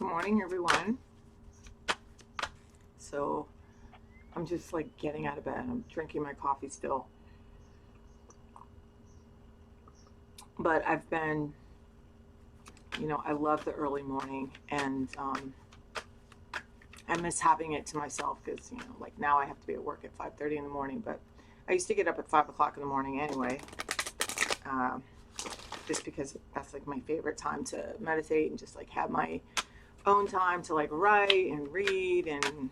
Good morning, everyone. So I'm just like getting out of bed. I'm drinking my coffee still. But I've been, I love the early morning and I miss having it to myself because, like now I have to be at work at 5:30 in the morning. But I used to get up at 5 o'clock in the morning anyway, uh, just because that's like my favorite time to meditate and just like have my own time to like write and read and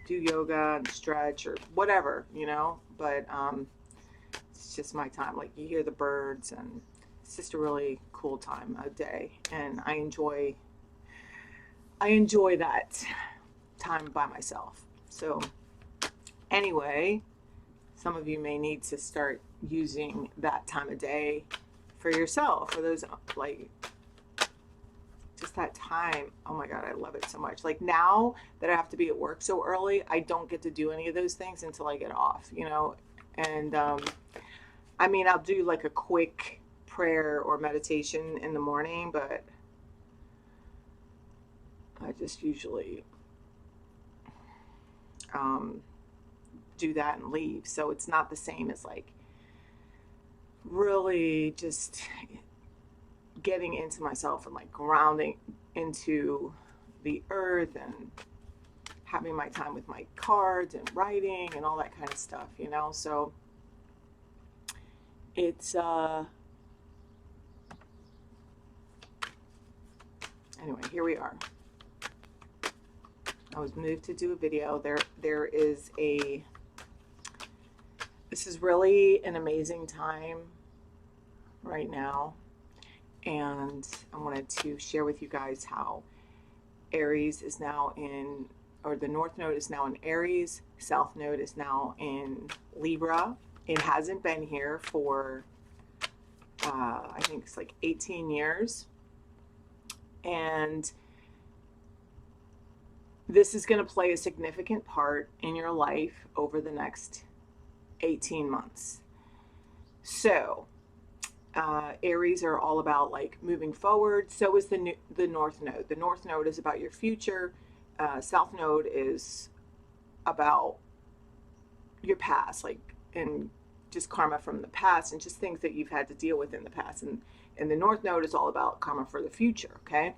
do yoga and stretch or whatever. But it's just my time. Like you hear the birds, and it's just a really cool time of day, and I enjoy that time by myself. So anyway, some of you may need to start using that time of day for yourself, for those like just that time. Oh my God, I love it so much. Like now that I have to be at work so early, I don't get to do any of those things until I get off. And I mean, I'll do like a quick prayer or meditation in the morning, but I just usually um, do that and leave. So it's not the same as like really just getting into myself and like grounding into the earth and having my time with my cards and writing and all that kind of stuff. So it's anyway, here we are. I was moved to do a video. This is really an amazing time right now, and I wanted to share with you guys how Aries is now in, or the North Node is now in Aries, South Node is now in Libra. It hasn't been here for, I think it's like 18 years. And this is going to play a significant part in your life over the next 18 months. So, Aries are all about like moving forward. So is the North Node. The North Node is about your future. South Node is about your past, like, and just karma from the past and just things that you've had to deal with in the past. And the North Node is all about karma for the future, okay?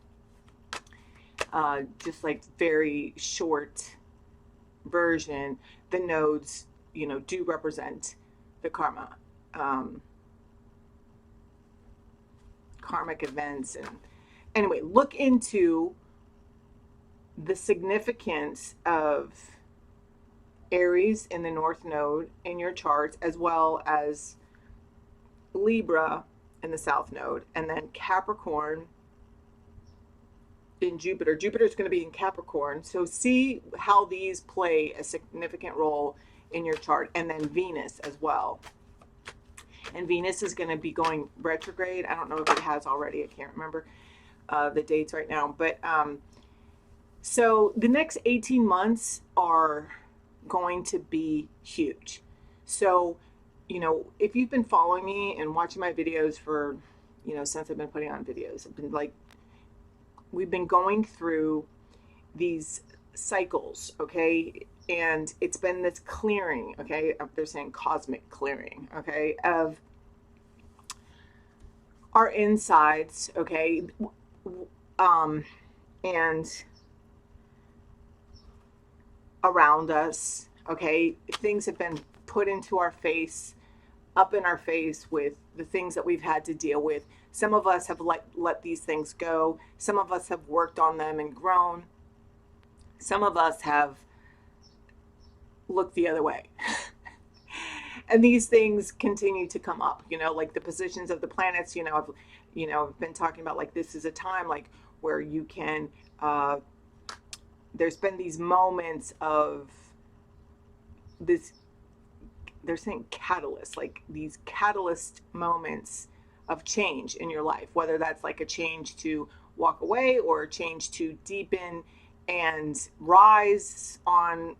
Just like very short version, the nodes, do represent the karma, karmic events. And anyway, look into the significance of Aries in the North Node in your charts, as well as Libra in the South Node, and then Capricorn in Jupiter. Jupiter is going to be in Capricorn. So see how these play a significant role in your chart. And then Venus as well. And Venus is going to be going retrograde. I don't know if it has already. I can't remember the dates right now. But so the next 18 months are going to be huge. So, if you've been following me and watching my videos for, since I've been putting on videos, I've been like, we've been going through these cycles, okay? And it's been this clearing, okay? They're saying cosmic clearing, okay? Of our insides, okay? And around us, okay? Things have been put into our face, up in our face with the things that we've had to deal with. Some of us have let these things go. Some of us have worked on them and grown. Some of us have looked the other way. And these things continue to come up, like the positions of the planets. I've been talking about like this is a time like where you can there's been these moments of this, they're saying catalyst, like these catalyst moments of change in your life, whether that's like a change to walk away or a change to deepen and rise on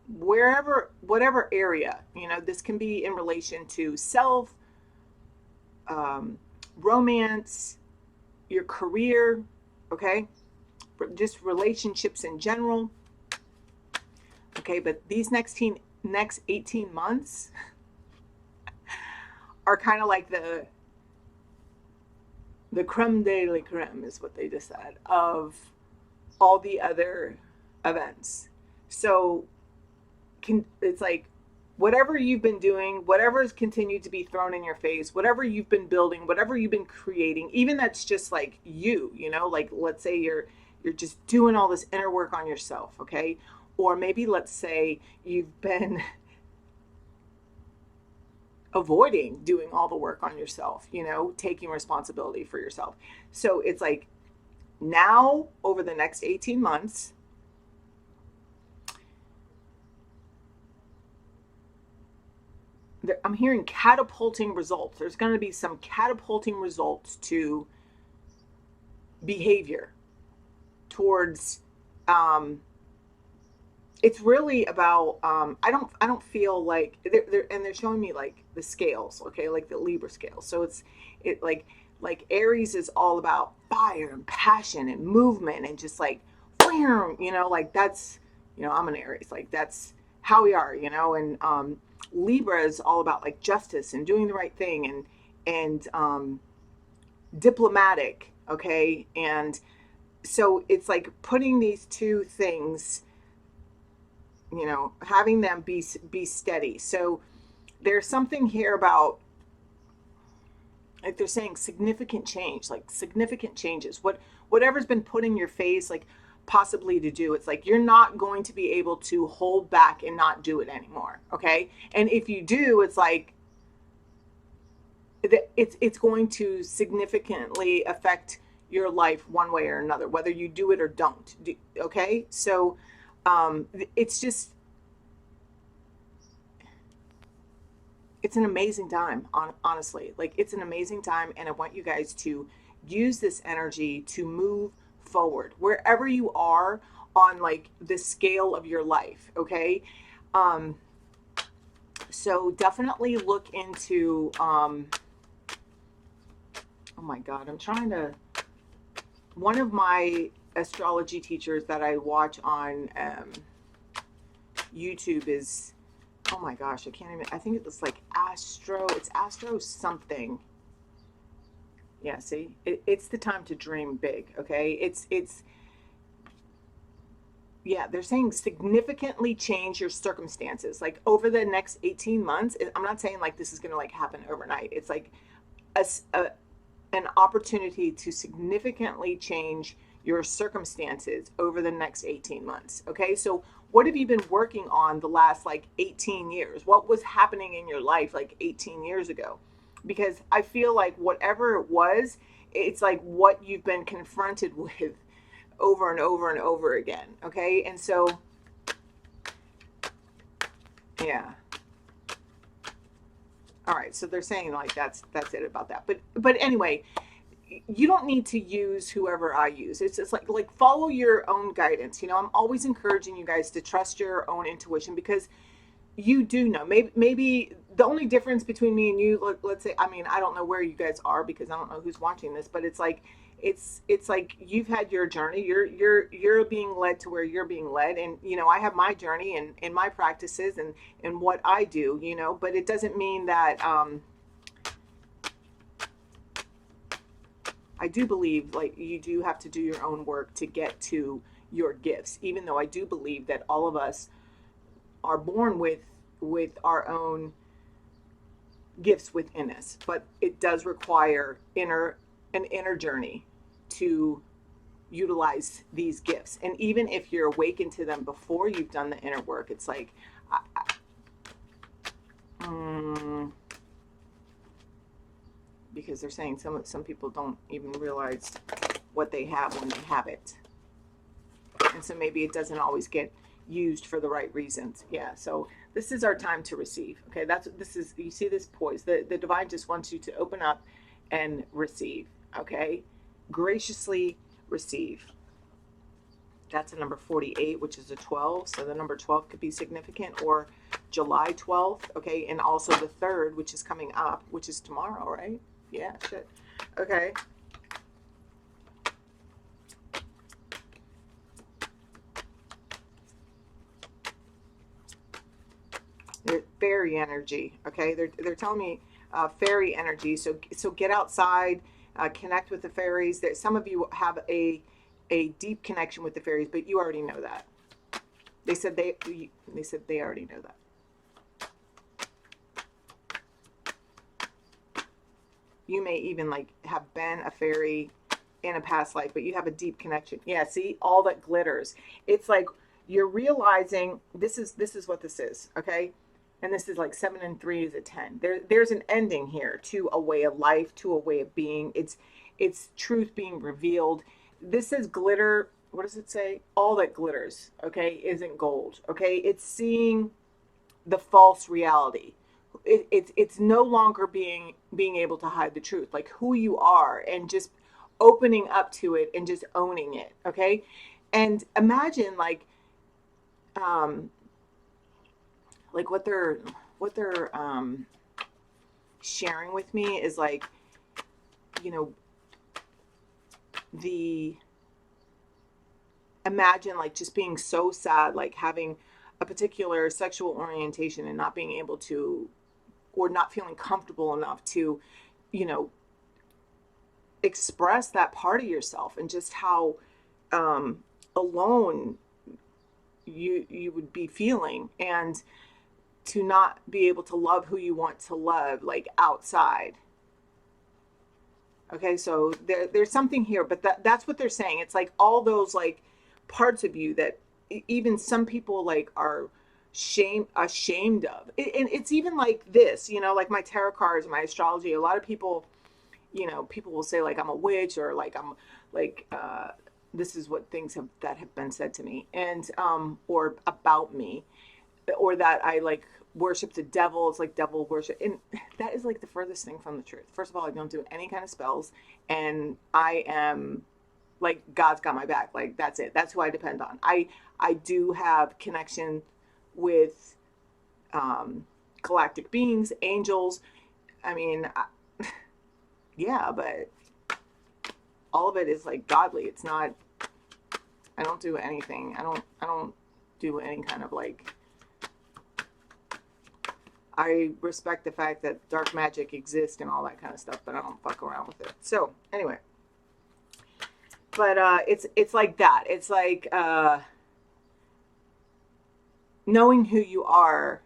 whatever area. This can be in relation to self, romance, your career, okay? Just relationships in general, okay? But these next 18 months are kind of like the creme de la creme, is what they just said, of all the other events. So it's like whatever you've been doing, whatever has continued to be thrown in your face, whatever you've been building, whatever you've been creating, even that's just like you know, like let's say you're just doing all this inner work on yourself, okay? Or maybe let's say you've been avoiding doing all the work on yourself, you know, taking responsibility for yourself. So it's like now over the next 18 months, I'm hearing catapulting results. There's going to be some catapulting results to behavior towards it's really about I don't feel like they're showing me like the scales, okay, like the Libra scale. So it like Aries is all about fire and passion and movement and just like you know, like that's, you know, I'm an Aries, like that's how we are, you know. And Libra is all about like justice and doing the right thing and diplomatic, okay. And so it's like putting these two things, you know, having them be steady. So there's something here about, like they're saying significant change, like significant changes, whatever's been put in your face, like possibly to do, it's like you're not going to be able to hold back and not do it anymore, okay? And if you do, it's like it's going to significantly affect your life one way or another, whether you do it or don't, okay? So it's just, it's an amazing time, honestly. Like, it's an amazing time, and I want you guys to use this energy to move forward wherever you are on like the scale of your life, okay? So definitely look into oh my god, I'm trying to, one of my astrology teachers that I watch on YouTube is, oh my gosh, I can't even, I think it was like it's Astro something. Yeah, see, it's the time to dream big, okay? It's yeah, they're saying significantly change your circumstances. Like over the next 18 months, I'm not saying like this is going to like happen overnight. It's like an opportunity to significantly change your circumstances over the next 18 months. Okay, so what have you been working on the last like 18 years? What was happening in your life like 18 years ago? Because I feel like whatever it was, it's like what you've been confronted with over and over and over again. Okay, and so yeah. All right, so they're saying like that's it about that. But anyway, you don't need to use whoever I use. It's just like follow your own guidance. You know, I'm always encouraging you guys to trust your own intuition, because you do know. Maybe the only difference between me and you, let's say, I mean, I don't know where you guys are because I don't know who's watching this, but it's like it's like you've had your journey. You're being led to where you're being led, and you know, I have my journey and my practices and what I do. You know, but it doesn't mean that I do believe like you do have to do your own work to get to your gifts, even though I do believe that all of us are born with our own gifts within us, but it does require an inner journey to utilize these gifts. And even if you're awakened to them before you've done the inner work, it's like because they're saying some people don't even realize what they have when they have it, and so maybe it doesn't always get used for the right reasons. Yeah, so this is our time to receive. Okay, that's what this is. You see this poise, the divine just wants you to open up and receive. Okay, graciously receive. That's a number 48, which is a 12, so the number 12 could be significant, or July 12th. Okay, and also the 3rd, which is coming up, which is tomorrow, right? Yeah, shit. Okay. fairy energy. Okay, they're telling me fairy energy. So get outside, connect with the fairies. That some of you have a deep connection with the fairies, but you already know that. They said they already know that. You may even like have been a fairy in a past life, but you have a deep connection. Yeah, see, all that glitters. It's like you're realizing this is what this is, okay? And this is like 7 and 3 is a 10. There's an ending here to a way of life, to a way of being. It's truth being revealed. This says glitter. What does it say? All that glitters, okay, isn't gold. Okay, it's seeing the false reality. It's no longer being able to hide the truth, like who you are, and just opening up to it and just owning it. Okay, and imagine um like what they're sharing with me is like, you know, the imagine like just being so sad, like having a particular sexual orientation and not being able to, or not feeling comfortable enough to, you know, express that part of yourself, and just how alone you would be feeling, and to not be able to love who you want to love, like outside. Okay, so there's something here, but that's what they're saying. It's like all those like parts of you that even some people like are ashamed of. And it's even like this, you know, like my tarot cards, my astrology. A lot of people, you know, people will say like I'm a witch, or like I'm like this is what things have been said to me, and or about me, or that I like worship the devil. It's like devil worship, and that is like the furthest thing from the truth. First of all, I don't do any kind of spells, and I am like God's got my back. Like that's it. That's who I depend on. I do have connection with galactic beings, angels. I mean, yeah, but all of it is like godly. It's not. I don't do anything. I don't do any kind of like. I respect the fact that dark magic exists and all that kind of stuff, but I don't fuck around with it. So anyway, but it's like that. It's like knowing who you are,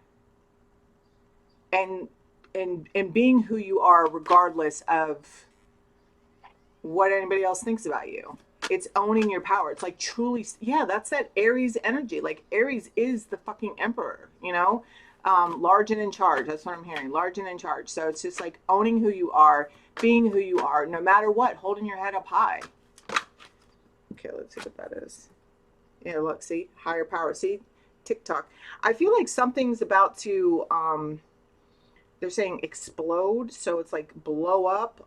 and and being who you are regardless of what anybody else thinks about you. It's owning your power. It's like truly, yeah, that's that Aries energy. Like Aries is the fucking emperor, you know? Large and in charge. That's what I'm hearing. Large and in charge. So it's just like owning who you are, being who you are, no matter what, holding your head up high. Okay, let's see what that is. Yeah, look, see, higher power. See, TikTok. I feel like something's about to, they're saying explode. So it's like blow up.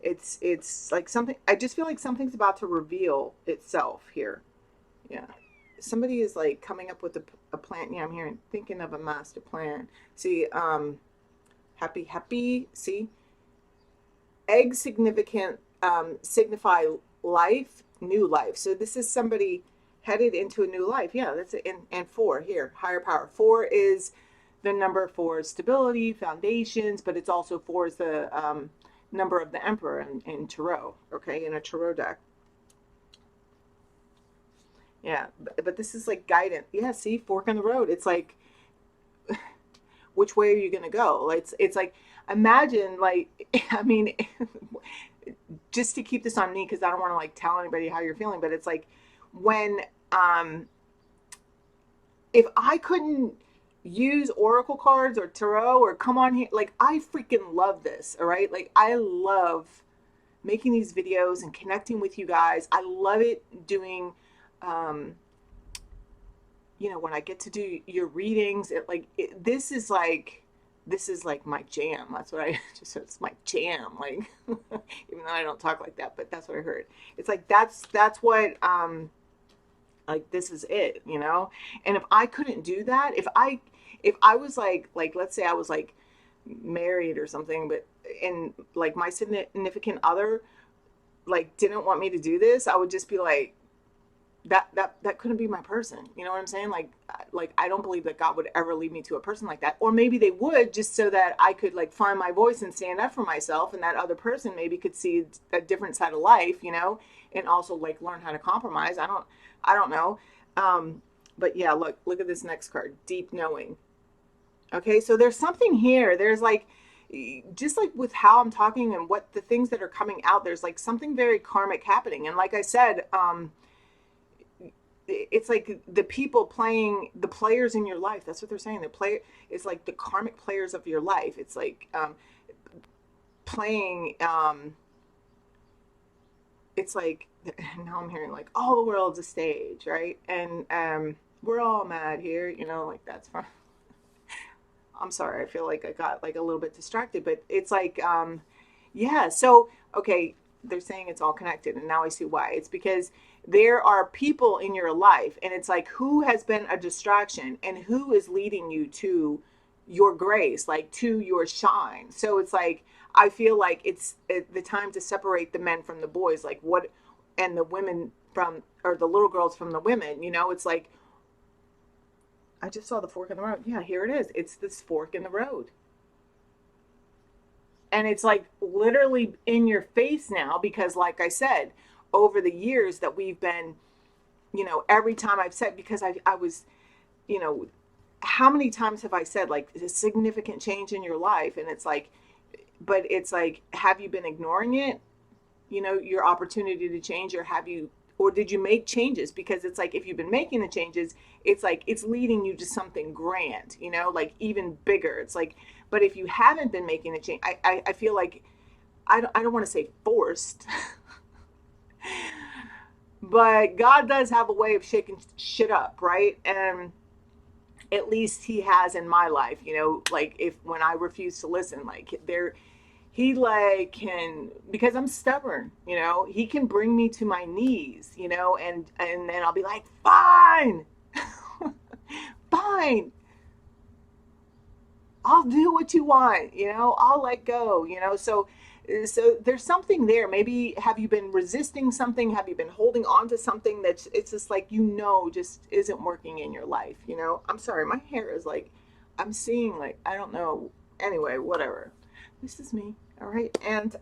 It's like something, I just feel like something's about to reveal itself here. Yeah. Somebody is like coming up with a plan. Yeah, I'm hearing, thinking of a master plan. See, happy. See, egg significant, signify life, new life. So this is somebody headed into a new life. Yeah, that's it. And 4 here, higher power. 4 is the number for stability, foundations, but it's also 4 is the number of the emperor in tarot. Okay, in a tarot deck. Yeah, but this is like guidance. Yeah, see, fork in the road. It's like, which way are you gonna go? It's like, imagine like, I mean, just to keep this on me because I don't want to like tell anybody how you're feeling, but it's like when if I couldn't use oracle cards or tarot or come on here, like I freaking love this. All right, like I love making these videos and connecting with you guys. I love it doing. You know, when I get to do your readings, this is like my jam. That's what I just, it's my jam. Like, even though I don't talk like that, but that's what I heard. It's like, that's what, like, this is it, you know? And if I couldn't do that, if I was like, let's say I was like married or something, but, and like my significant other, like, didn't want me to do this, I would just be like, that couldn't be my person. You know what I'm saying? Like I don't believe that God would ever lead me to a person like that. Or maybe they would, just so that I could like find my voice and stand up for myself, and that other person maybe could see a different side of life, you know, and also like learn how to compromise. I don't know. But yeah, look at this next card, deep knowing. Okay, so there's something here. There's like, just like with how I'm talking and what the things that are coming out, there's like something very karmic happening. And like I said, it's like the people playing, the players in your life. That's what they're saying. The player, it's like the karmic players of your life. It's like playing. It's like now I'm hearing like all the world's a stage, right? And we're all mad here, you know, like that's fine. I'm sorry. I feel like I got like a little bit distracted, but it's like, yeah. So, okay, they're saying it's all connected, and now I see why. It's because there are people in your life, and it's like who has been a distraction and who is leading you to your grace, like to your shine. So it's like, I feel like it's the time to separate the men from the boys, like what, and the women from, or the little girls from the women, you know, it's like, I just saw the fork in the road. Yeah, here it is. It's this fork in the road. And it's like literally in your face now because, like I said, over the years that we've been, you know, every time I've said, because I was, you know, how many times have I said like a significant change in your life? And it's like, but it's like, have you been ignoring it? You know, your opportunity to change, or have you, or did you make changes? Because it's like if you've been making the changes, it's like it's leading you to something grand, you know, like even bigger. It's like, but if you haven't been making the change, I feel like I don't want to say forced, but God does have a way of shaking shit up, right? And at least he has in my life, you know, like if when I refuse to listen, like there, he like can, because I'm stubborn, you know, he can bring me to my knees, you know, and then I'll be like, fine, fine, I'll do what you want, you know, I'll let go, you know. So there's something there. Maybe have you been resisting something? Have you been holding on to something that's, it's just like, you know, just isn't working in your life, you know? I'm sorry, my hair is like, I'm seeing like, I don't know. Anyway, whatever. This is me. All right. And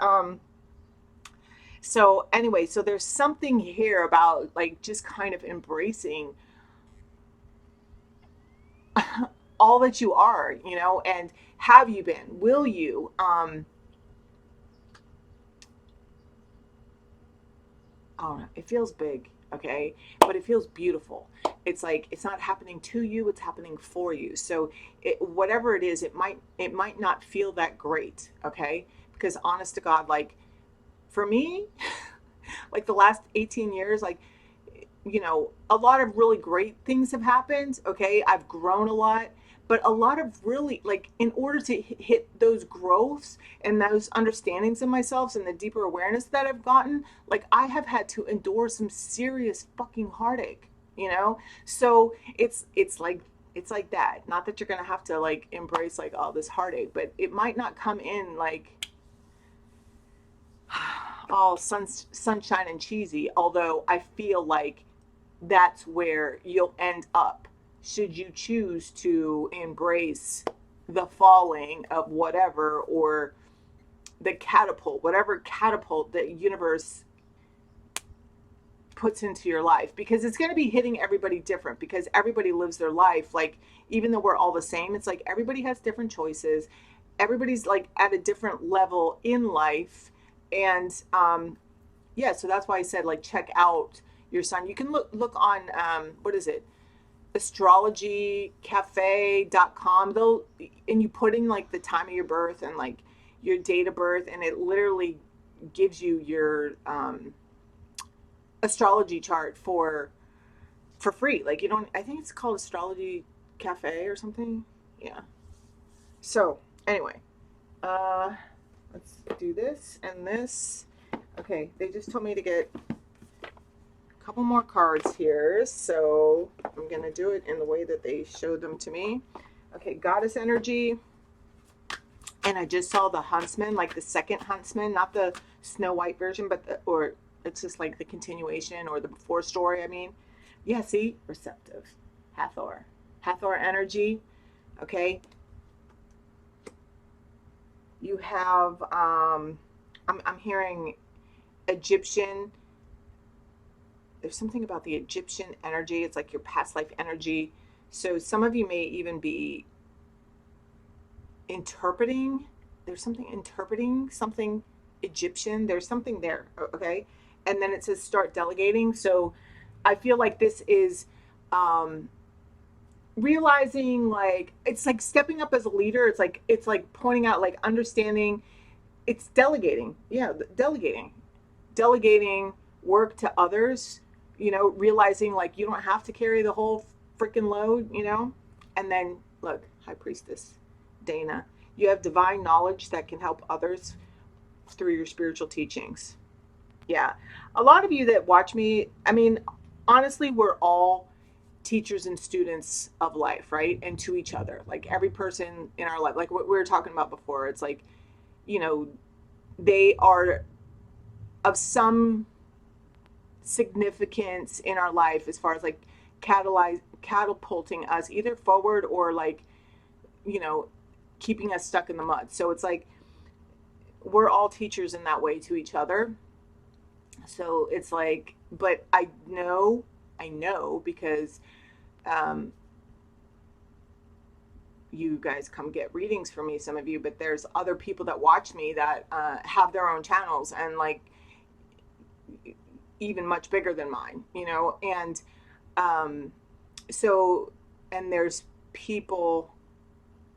so anyway, so there's something here about like just kind of embracing all that you are, you know, and have you been? Will you? I don't know. It feels big, okay, but it feels beautiful. It's like it's not happening to you; it's happening for you. So, whatever it is, it might not feel that great, okay? Because honest to God, like for me, like the last 18 years, like you know, a lot of really great things have happened. Okay. I've grown a lot, but a lot of really, like, in order to hit those growths and those understandings of myself and the deeper awareness that I've gotten, like, I have had to endure some serious fucking heartache, you know? So it's like that. Not that you're going to have to like embrace like all this heartache, but it might not come in like all sunshine and cheesy, although I feel like that's where you'll end up should you choose to embrace the falling of whatever, or the catapult, whatever catapult the universe puts into your life, because it's going to be hitting everybody different, because everybody lives their life like, even though we're all the same, it's like everybody has different choices, everybody's like at a different level in life. And yeah, so that's why I said like check out your sign. You can look on what is it, astrologycafe.com. They'll, and you put in like the time of your birth and like your date of birth, and it literally gives you your astrology chart for free. Like you don't, I think it's called Astrology Cafe or something. Yeah. So anyway, uh let's do this and this. Okay, they just told me to get a couple more cards here, so I'm gonna do it in the way that they showed them to me. Okay, goddess energy. And I just saw the huntsman, like the second huntsman, not the Snow White version, but the, or it's just like the continuation or the before story, I mean. Yeah, see, receptive. Hathor. Hathor energy. Okay. You have I'm hearing Egyptian. There's something about the Egyptian energy. It's like your past life energy. So some of you may even be interpreting. There's something interpreting something Egyptian. There's something there. Okay. And then it says start delegating. So I feel like this is um, realizing, like, it's like stepping up as a leader. It's like pointing out, like, understanding. It's delegating. Yeah, delegating work to others, realizing, like, you don't have to carry the whole freaking load. And then, look, High Priestess Dana, you have divine knowledge that can help others through your spiritual teachings. Yeah. A lot of you that watch me, I mean, honestly, we're all teachers and students of life, right? And to each other. Like, every person in our life, like what we were talking about before, it's like, you know, they are of some significance in our life as far as, like, catapulting us either forward or, like, you know keeping us stuck in the mud. So it's like we're all teachers in that way to each other. So it's like, but I know because um you guys come get readings from me, some of you, but there's other people that watch me that have their own channels, and, like, even much bigger than mine. And um so, and there's people,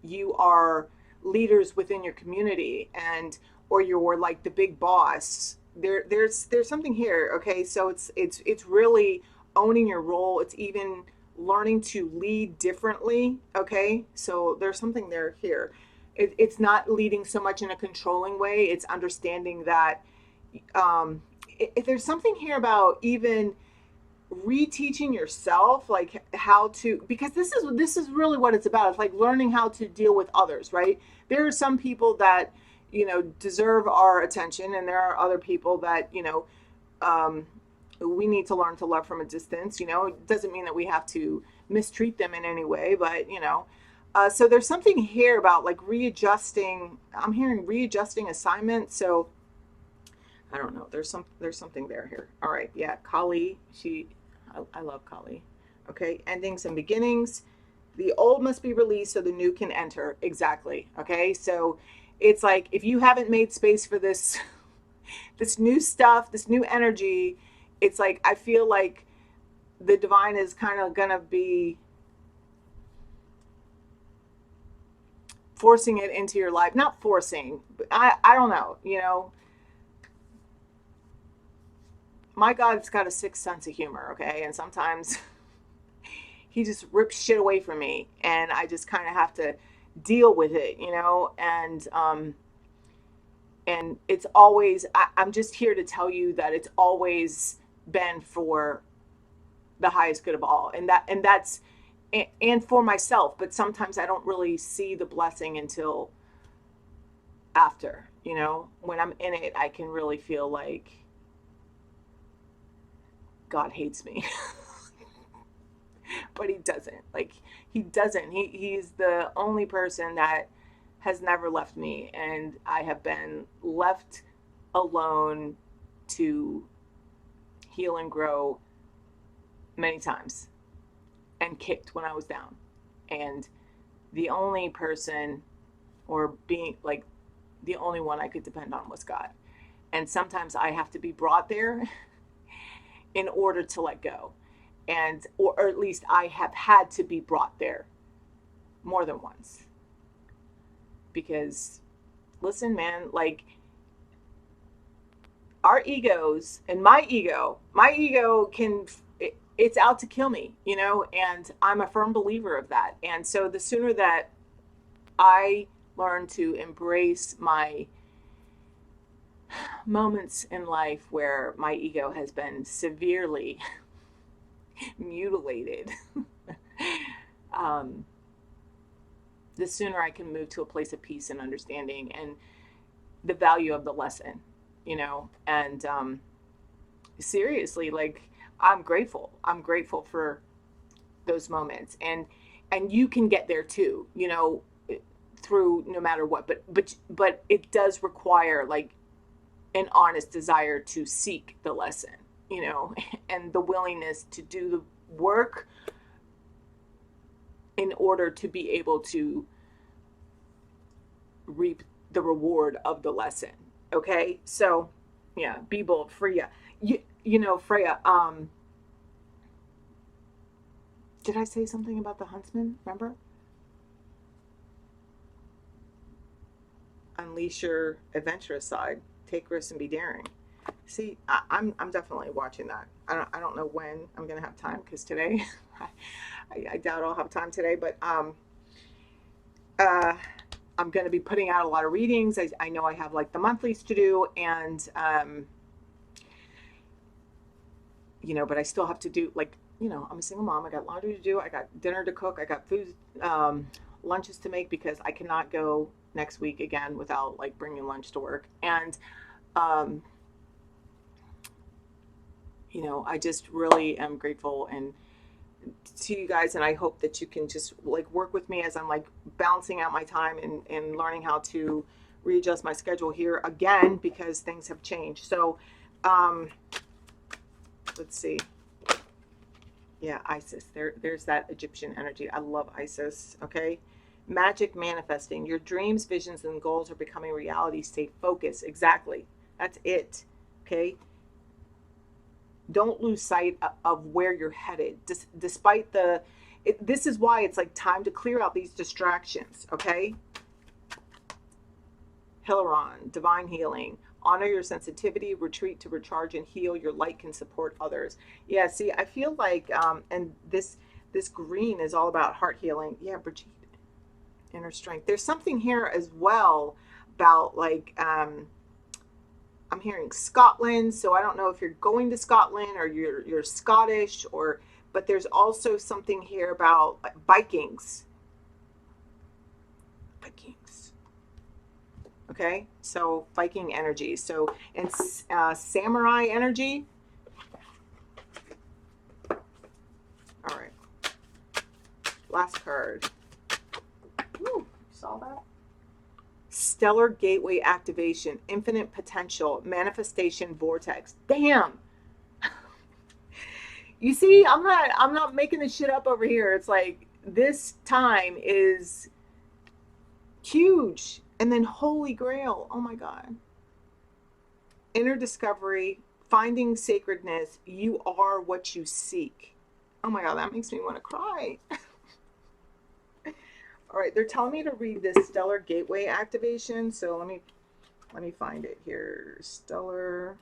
you are leaders within your community, and or you're like the big boss. There's something here. Okay, so it's really owning your role. It's even learning to lead differently. Okay, so there's something there here. It's not leading so much in a controlling way. It's understanding that there's something here about even reteaching yourself, like, how to, because this is really what it's about. It's like learning how to deal with others, right? There are some people that deserve our attention, and there are other people that um, we need to learn to love from a distance. It doesn't mean that we have to mistreat them in any way, but so there's something here about, like, readjusting. I'm hearing readjusting assignments. So I don't know. There's something there here. All right. Yeah. Kali. I love Kali. Okay. Endings and beginnings. The old must be released so the new can enter. Exactly. Okay. So it's like, if you haven't made space for this, this new stuff, this new energy, it's like, I feel like the divine is kind of going to be forcing it into your life. Not forcing, but I don't know. My God's got a sixth sense of humor, okay? And sometimes he just rips shit away from me, and I just kind of have to deal with it. And it's always, I'm just here to tell you that it's always been for the highest good of all, and that's and for myself. But sometimes I don't really see the blessing until after. When I'm in it, I can really feel like God hates me. But he doesn't. Like, he doesn't. He's the only person that has never left me, and I have been left alone to heal and grow many times, and kicked when I was down. And the only person, or being like, the only one I could depend on was God. And sometimes I have to be brought there in order to let go. And or at least I have had to be brought there more than once. Because, listen, man, like, our egos, and my ego can, it's out to kill me. And I'm a firm believer of that. And so the sooner that I learn to embrace my moments in life where my ego has been severely mutilated, um, the sooner I can move to a place of peace and understanding and the value of the lesson. And seriously, like, I'm grateful. I'm grateful for those moments, and you can get there too, you know, through no matter what. But it does require like an honest desire to seek the lesson, you know, and the willingness to do the work in order to be able to reap the reward of the lesson. Okay, so yeah, be bold, Freya. You know, Freya. Did I say something about the huntsman? Remember, unleash your adventurous side, take risks, and be daring. See, I'm definitely watching that. I don't know when I'm gonna have time because today, I doubt I'll have time today. But uh, I'm gonna be putting out a lot of readings. I know I have like the monthlies to do, and you know, but I still have to do like, you know, I'm a single mom. I got laundry to do. I got dinner to cook. I got food, lunches to make because I cannot go next week again without like bringing lunch to work. And um, you know, I just really am grateful and to you guys, and I hope that you can just like work with me as I'm like balancing out my time and learning how to readjust my schedule here again because things have changed. So um, let's see. Yeah, Isis. There's that Egyptian energy. I love Isis. Okay. Magic manifesting. Your dreams, visions, and goals are becoming reality. Stay focused. Exactly. That's it. Okay. Don't lose sight of where you're headed. Despite this is why it's like time to clear out these distractions. Okay. Hilaron, divine healing. Honor your sensitivity, retreat to recharge and heal. Your light can support others. Yeah, see, I feel like, and this green is all about heart healing. Yeah, Brigitte, inner strength. There's something here as well about like, I'm hearing Scotland. So I don't know if you're going to Scotland or you're Scottish or, but there's also something here about like, Vikings. Vikings. Okay, so Viking energy. So and samurai energy. All right, last card. Ooh, saw that. Stellar gateway activation, infinite potential, manifestation vortex. Damn. You see, I'm not making this shit up over here. It's like this time is huge. And then Holy Grail. Oh my God. Inner discovery, finding sacredness. You are what you seek. Oh my God, that makes me want to cry. All right, they're telling me to read this stellar gateway activation. So let me find it here. Stellar.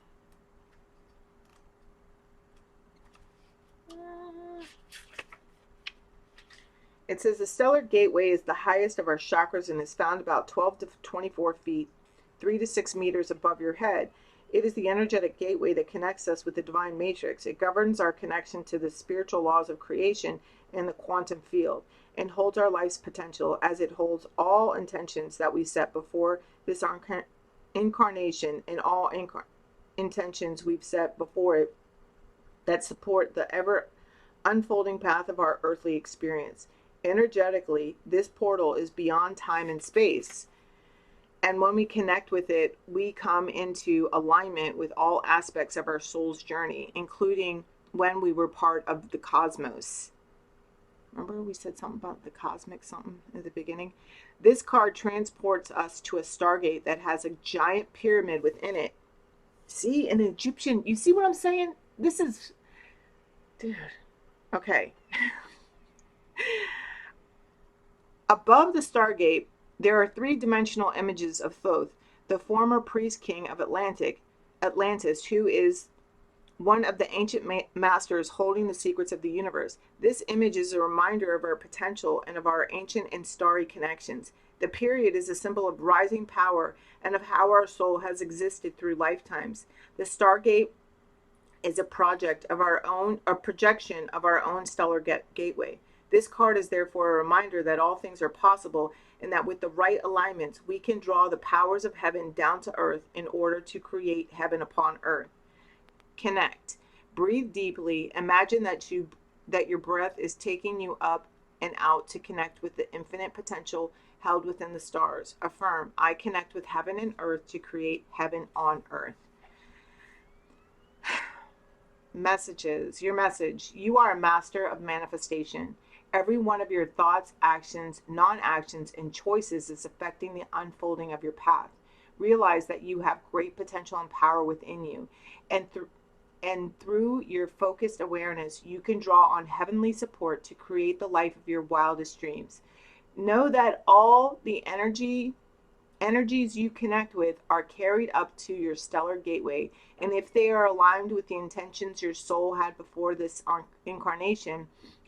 It says the stellar gateway is the highest of our chakras and is found about 12 to 24 feet, 3 to 6 meters above your head. It is the energetic gateway that connects us with the divine matrix. It governs our connection to the spiritual laws of creation and the quantum field, and holds our life's potential as it holds all intentions that we set before this incarnation and all intentions we've set before it that support the ever unfolding path of our earthly experience. Energetically, this portal is beyond time and space. And when we connect with it, we come into alignment with all aspects of our soul's journey, including when we were part of the cosmos. Remember we said something about the cosmic something at the beginning? This card transports us to a stargate that has a giant pyramid within it. See, an Egyptian, you see what I'm saying? This is, dude, okay. Above the stargate, there are three-dimensional images of Thoth, the former priest king of Atlantis, who is one of the ancient masters holding the secrets of the universe. This image is a reminder of our potential and of our ancient and starry connections. The period is a symbol of rising power and of how our soul has existed through lifetimes. The Stargate is a projection of our own stellar gateway. This card is therefore a reminder that all things are possible and that with the right alignments, we can draw the powers of heaven down to earth in order to create heaven upon earth. Connect. Breathe deeply. Imagine that your breath is taking you up and out to connect with the infinite potential held within the stars. Affirm, I connect with heaven and earth to create heaven on earth. Messages. Your message. You are a master of manifestation. Every one of your thoughts, actions, non-actions, and choices is affecting the unfolding of your path. Realize that you have great potential and power within you. And through your focused awareness, you can draw on heavenly support to create the life of your wildest dreams. Know that all the energies you connect with are carried up to your stellar gateway, and if they are aligned with the intentions your soul had before this incarnation,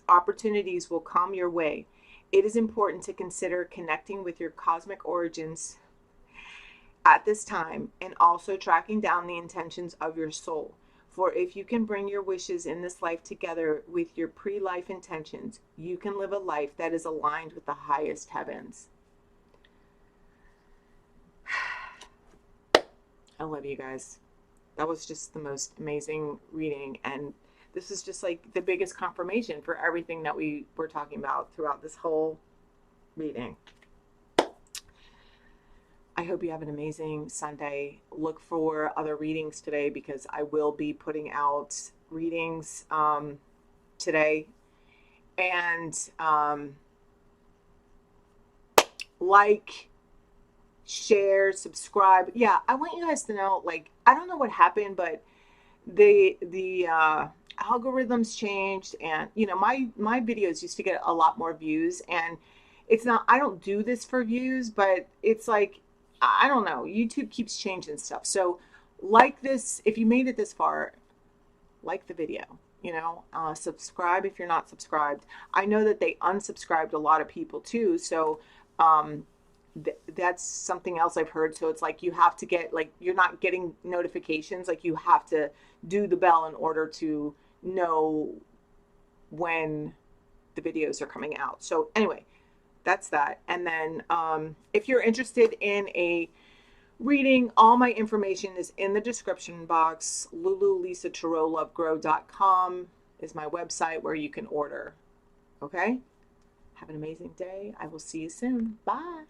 opportunities will come your way. It is important to consider connecting with your cosmic origins at this time and also tracking down the intentions of your soul. For if you can bring your wishes in this life together with your pre-life intentions, you can live a life that is aligned with the highest heavens. I love you guys. That was just the most amazing reading, and this is just like the biggest confirmation for everything that we were talking about throughout this whole reading. I hope you have an amazing Sunday. Look for other readings today because I will be putting out readings today. And like, share, subscribe. Yeah, I want you guys to know, like, I don't know what happened, but the algorithms changed, and you know, my videos used to get a lot more views, and it's not, I don't do this for views, but it's like, I don't know, YouTube keeps changing stuff. So like this, if you made it this far, like the video, you know, subscribe if you're not subscribed. I know that they unsubscribed a lot of people too, so that's something else I've heard. So it's like you have to get, like, you're not getting notifications, like you have to do the bell in order to know when the videos are coming out. So anyway, that's that. And then if you're interested in a reading, all my information is in the description box. LuluLisaTarotLoveGrow.com is my website where you can order. Okay? Have an amazing day. I will see you soon. Bye.